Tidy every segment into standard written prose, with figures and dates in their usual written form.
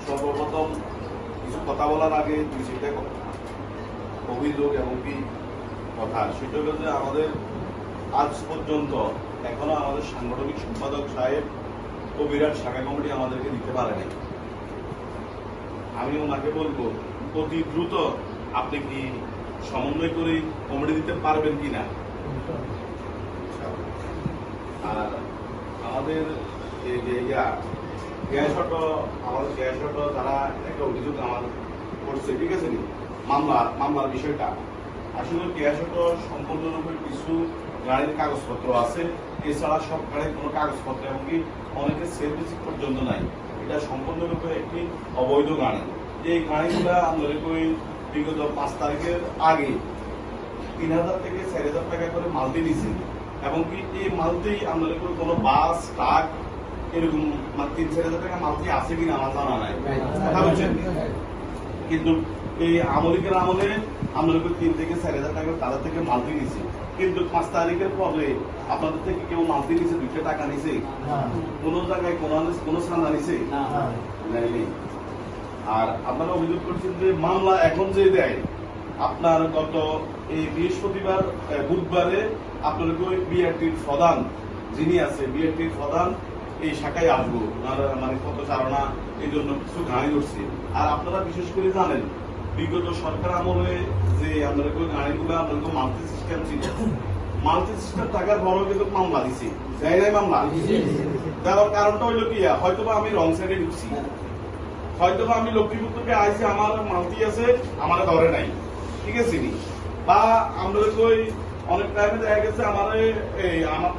সর্বপ্রথম কিছু কথা বলার আগে দুই সেটা অভিযোগ এবং কি কথা, সেটা হলো যে আমাদের আজ পর্যন্ত এখনো আমাদের সাংগঠনিক সম্পাদক সাহেব ও বিরাট শাখা কমিটি আমাদেরকে দিতে পারেনি। আমি ওনাকে বলবো অতি দ্রুত আপনি কি সমন্বয় করে কমিটি দিতে পারবেন কিনা। আর আমাদের এই যে আমাদের তারা একটা অভিযোগ আমার করছে, ঠিক আছে নি, মামলার বিষয়টা আসলে গ্যাসটো সম্পূর্ণরূপে কিছু গাড়ির কাগজপত্র আছে, এছাড়া সব গাড়ির কোনো কাগজপত্র এমনকি অনেকের সেলফিসিক পর্যন্ত নাই। এটা সম্পূর্ণরূপে একটি অবৈধ গাড়ি। এই গাড়িগুলা আমরা বিগত 5 তারিখের আগে 3000 থেকে 4000 টাকা করে মালতি দিয়েছে, এবং কি এই মালতি আমরা কোনো বাস ট্রাক এরকম 3-4000 টাকা মালতি আছে কিনা আমার জানা নাই, কথা বলছেন। কিন্তু এই আমলিকের আমলে আমরা 3 থেকে 4000 টাকা তাদের থেকে মালতি নিছি, কিন্তু 5 তারিখের পরে আপনাদের থেকে কেউ মালতি নিছে 200 টাকা নিছে, কোন জায়গায় কোনো সান্দা নিছে নেয়নি। আর আপনারা অভিযোগ করছেন যে মামলা এখন যে দেয় আপনার গত এই বৃহস্পতিবার বুধবারে আপনার বিআরটির প্রধান যিনি আছে, বিআরটির প্রধান এই শাখায় আসবো, মানে কত চারণা এই জন্য কিছু গাড়ি উঠছে। আর আপনারা বিশেষ করে জানেন বিগত সরকার আমলে যে আমাদের গাড়িগুলো আমাদের মাল্টি সিস্টেম ছিল, মাল্টি সিস্টেম থাকার পরও কিন্তু মামলা দিছি, যাই নাই মামলা দেওয়ার কারণটা হইলো কি, হয়তোবা আমি রং সাইডে ঢুকছি, হয়তোবা আমি লক্ষ্মীপুর থেকে আইসি, আমার মালতি আছে আমার ধরে নাই, ঠিক আছে নি, বা আমরা অনেক টাইমে দেখা গেছে আমার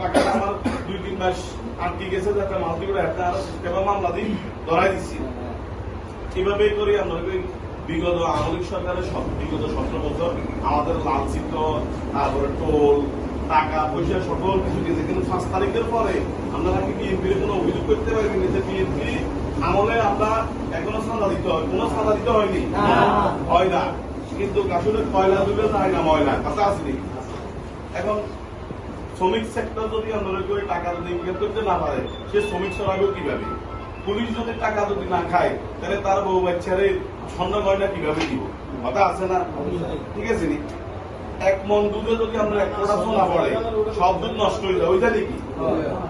টাকা আমার 2-3 মাস আটকে গেছে, যাতে মালতি করে একটা সিস্টেমে মামলা দিই ধরাই দিচ্ছি। এভাবেই করি আমরা বিগত আওয়ামী সরকারের বিগত 17 বছর আমাদের লাঞ্ছিত, তারপরে টোল টাকা পয়সা সকল কিছু দিয়েছে, কিন্তু 5 তারিখের পরে আপনারা কি বিএনপির কোনো অভিযোগ করতে পারবেন যে বিএনপি আমলে আমরা এখনো চাঁদা দিতে হয়? কোনো চাঁদা দিতে হয়নি, হয় না, কিন্তু আসলে কয়লা দুবে যায় না, ময়লা কাছে আসেনি। এখন শ্রমিক সেক্টর যদি আমরা টাকা যদি ইনকাম করতে না পারে, সে শ্রমিক সরাবে কিভাবে? পুলিশ যদি টাকা যদি না খায়, তাহলে তার বউ বাচ্চারে স্বর্ণ গয়না কিভাবে দিব? কথা আছে না, ঠিক আছে নি। 1 মণ দুধে যদি আমরা 1 ফোঁটা সোনা পড়ে, সব দুধ নষ্ট হয়ে যায়, ওইটা কি?